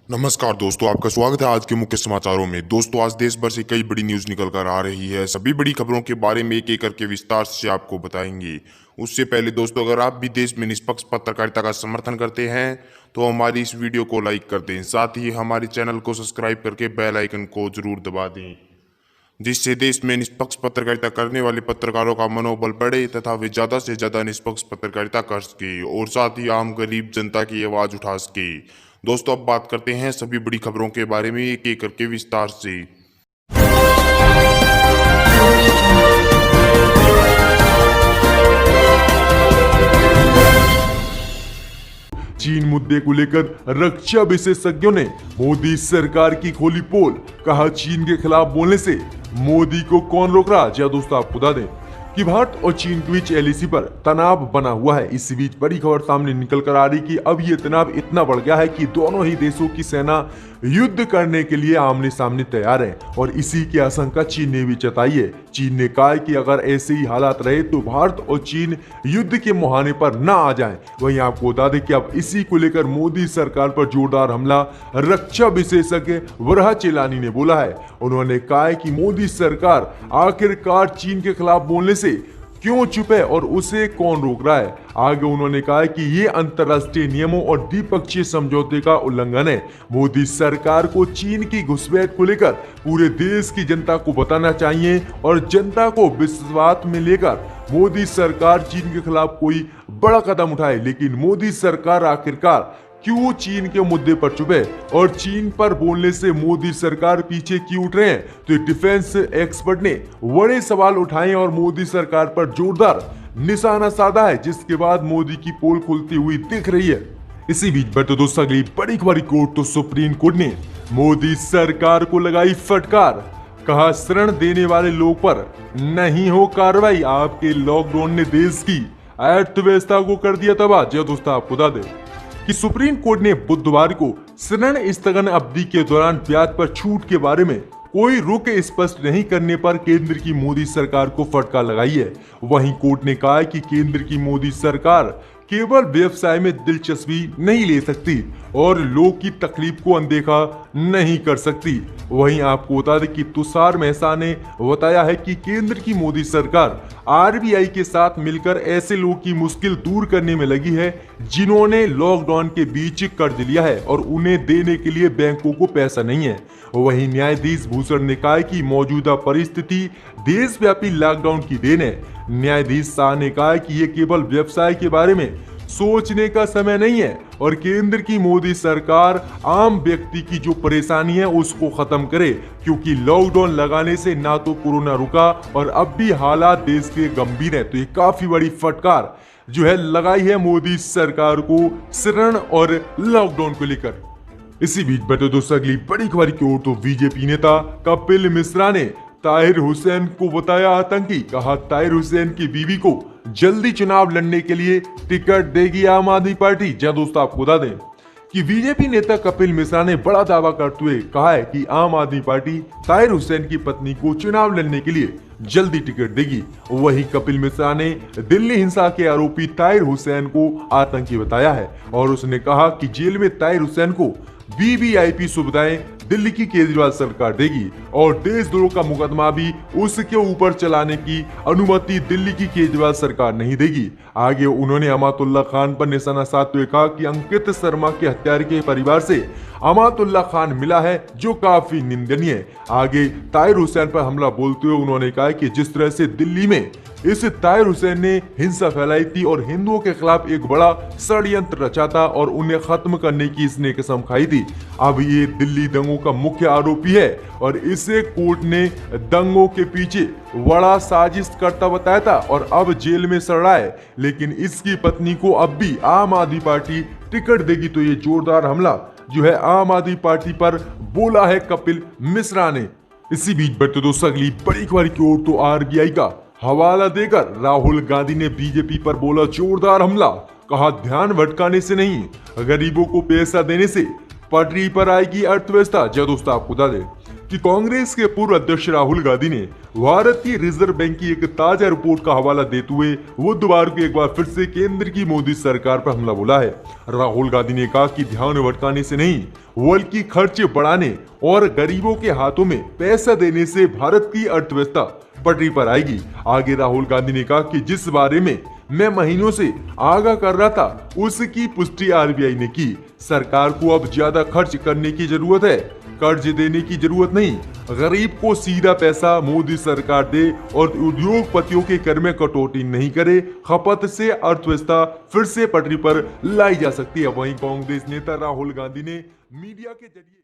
नमस्कार दोस्तों, आपका स्वागत है आज के मुख्य समाचारों में। दोस्तों, आज देश भर से कई बड़ी न्यूज निकल कर आ रही है। सभी बड़ी खबरों के बारे में एक एक करके विस्तार से आपको बताएंगे। उससे पहले दोस्तों, अगर आप भी देश में निष्पक्ष पत्रकारिता का समर्थन करते हैं तो हमारी इस वीडियो को लाइक कर दें। साथ ही हमारे चैनल को सब्सक्राइब करके बेल आइकन को जरूर दबा दें, जिससे देश में निष्पक्ष पत्रकारिता करने वाले पत्रकारों का मनोबल बढ़े तथा वे ज़्यादा से ज़्यादा निष्पक्ष पत्रकारिता कर सके और साथ ही आम गरीब जनता की आवाज़ उठा सके। दोस्तों, अब बात करते हैं सभी बड़ी खबरों के बारे में एक एक करके विस्तार से। चीन मुद्दे को लेकर रक्षा विशेषज्ञों ने मोदी सरकार की खोली पोल। कहा, चीन के खिलाफ बोलने से मोदी को कौन रोक रहा। जी दोस्तों, आपको बता दें कि भारत और चीन के बीच एलएसी पर तनाव बना हुआ है। इसी बीच बड़ी खबर सामने निकल कर आ रही कि अब ये तनाव इतना बढ़ गया है कि दोनों ही देशों की सेना युद्ध करने के लिए आमने सामने तैयार है और इसी की आशंका चीन ने भी जताई है। चीन ने कहा है कि अगर ऐसे ही हालात रहे तो भारत और चीन युद्ध के मुहाने पर न आ जाएं। वहीं आपको बता दें कि अब इसी को लेकर मोदी सरकार पर जोरदार हमला रक्षा विशेषज्ञ वरहा चेलानी ने बोला है। उन्होंने कहा है कि मोदी सरकार आखिरकार चीन के खिलाफ बोलने से क्यों चुप है और उसे कौन रोक रहा है। आगे उन्होंने कहा कि ये अंतर्राष्ट्रीय नियमों और द्विपक्षीय समझौते का उल्लंघन है। मोदी सरकार को चीन की घुसपैठ को लेकर पूरे देश की जनता को बताना चाहिए और जनता को विश्वास में लेकर मोदी सरकार चीन के खिलाफ कोई बड़ा कदम उठाए। लेकिन मोदी सरकार आखिरकार क्यों चीन के मुद्दे पर चुप है और चीन पर बोलने से मोदी सरकार पीछे क्यों उठ रहे हैं। तो डिफेंस एक्सपर्ट ने बड़े सवाल उठाए और मोदी सरकार पर जोरदार निशाना साधा है, जिसके बाद मोदी की पोल खुलती हुई दिख रही है। इसी बीच बढ़ते दोस्तों अगली बड़ी खबर की ओर तो सुप्रीम कोर्ट ने मोदी सरकार को लगाई फटकार। कहा, शरण देने वाले लोग पर नहीं हो कार्रवाई। आपके लॉकडाउन ने देश की अर्थव्यवस्था को कर दिया तबाह। जी दोस्तों, आपको बता दें कि सुप्रीम कोर्ट ने बुधवार को शरण स्थगन अवधि के दौरान ब्याज पर छूट के बारे में कोई रुख स्पष्ट नहीं करने पर केंद्र की मोदी सरकार को फटकार लगाई है। वहीं कोर्ट ने कहा है कि केंद्र की मोदी सरकार केवल व्यवसाय में दिलचस्पी नहीं ले सकती और लोग की तकलीफ को अनदेखा नहीं कर सकती। वहीं आपको बता दें कि तुषार मेहता ने बताया है कि केंद्र की मोदी सरकार आरबीआई के साथ मिलकर ऐसे लोगों की मुश्किल दूर करने में लगी है जिन्होंने लॉकडाउन के बीच कर्ज लिया है और उन्हें देने के लिए बैंकों को पैसा नहीं है। वहीं न्यायाधीश भूषण ने कहा कि मौजूदा परिस्थिति देशव्यापी लॉकडाउन की देन है। न्यायाधीश शाह ने कहा कि ये केवल व्यवसाय के बारे में सोचने का समय नहीं है और केंद्र की मोदी सरकार आम व्यक्ति की जो परेशानी है उसको खत्म करे, क्योंकि लॉकडाउन लगाने से ना तो कोरोना रुका और अब भी हालात देश के गंभीर है। तो ये काफी बड़ी फटकार जो है लगाई है मोदी सरकार को शरण और लॉकडाउन को लेकर। इसी बीच बढ़ते दोस्तों अगली बड़ी खबर की ओर तो बीजेपी नेता कपिल मिश्रा ने ताहिर हुसैन को बताया आतंकी। कहा, ताहिर हुसैन की बीवी को जल्दी चुनाव लड़ने के लिए टिकट देगी आम आदमी पार्टी। जी दोस्तों, आपको बता दें कि बीजेपी नेता कपिल मिश्रा ने बड़ा दावा करते हुए कहा है कि आम आदमी पार्टी ताहिर हुसैन की पत्नी को चुनाव लड़ने के लिए जल्दी टिकट देगी। वहीं कपिल मिश्रा ने दिल्ली हिंसा के आरोपी ताहिर हुसैन को आतंकी बताया है और उसने कहा कि जेल में ताहिर हुसैन को वीवीआईपी सुविधाएं दिल्ली की केजरीवाल सरकार देगी और देशद्रोह का मुकदमा भी उसके ऊपर चलाने की अनुमति दिल्ली की केजरीवाल सरकार नहीं देगी। आगे उन्होंने अमातुल्ला खान पर निशाना साधते हुए कहा कि अंकित शर्मा के हत्यारे के परिवार से अमातुल्ला खान मिला है, जो काफी निंदनीय है। आगे ताहिर हुसैन पर हमला बोलते हुए उन्होंने कहा कि जिस तरह से दिल्ली में इस ताहिर हुसैन ने हिंसा फैलाई थी और हिंदुओं के खिलाफ एक बड़ा षड्यंत्र रचा था और उन्हें खत्म करने की इसने कसम खाई थी, अब ये दिल्ली दंगों का मुख्य आरोपी है और इसे कोर्ट ने दंगों के पीछे बड़ा साजिश करता बताया था और अब जेल में सड़ रहा है। लेकिन इसकी पत्नी को अब भी आम आदमी पार्टी टिकट देगी। तो ये जोरदार हमला जो है आम आदमी पार्टी पर बोला है कपिल मिश्रा ने। इसी बीच बढ़ते दोस्तों अगली बड़ी खबर की ओर तो आरबीआई का हवाला देकर राहुल गांधी ने बीजेपी पर बोला जोरदार हमला। कहा, ध्यान भटकाने से नहीं, गरीबों को पैसा देने से पटरी पर आएगी अर्थव्यवस्था। जी दोस्तों, आपको बता दें कि कांग्रेस के पूर्व अध्यक्ष राहुल गांधी ने भारतीय रिजर्व बैंक की एक ताजा रिपोर्ट का हवाला देते हुए बुधवार को एक बार फिर से केंद्र की मोदी सरकार पर हमला बोला है। राहुल गांधी ने कहा कि ध्यान भटकाने से नहीं बल्कि खर्च बढ़ाने और गरीबों के हाथों में पैसा देने से भारत की अर्थव्यवस्था पटरी पर आएगी। आगे राहुल गांधी ने कहा कि जिस बारे में मैं महीनों से आगाह कर रहा था उसकी पुष्टि आरबीआई ने की। सरकार को अब ज्यादा खर्च करने की जरूरत है, कर्ज देने की जरूरत नहीं। गरीब को सीधा पैसा मोदी सरकार दे और उद्योगपतियों के कर में कटौती नहीं करे। खपत से अर्थव्यवस्था फिर से पटरी पर लाई जा सकती है। वहीं कांग्रेस नेता राहुल गांधी ने मीडिया के जरिए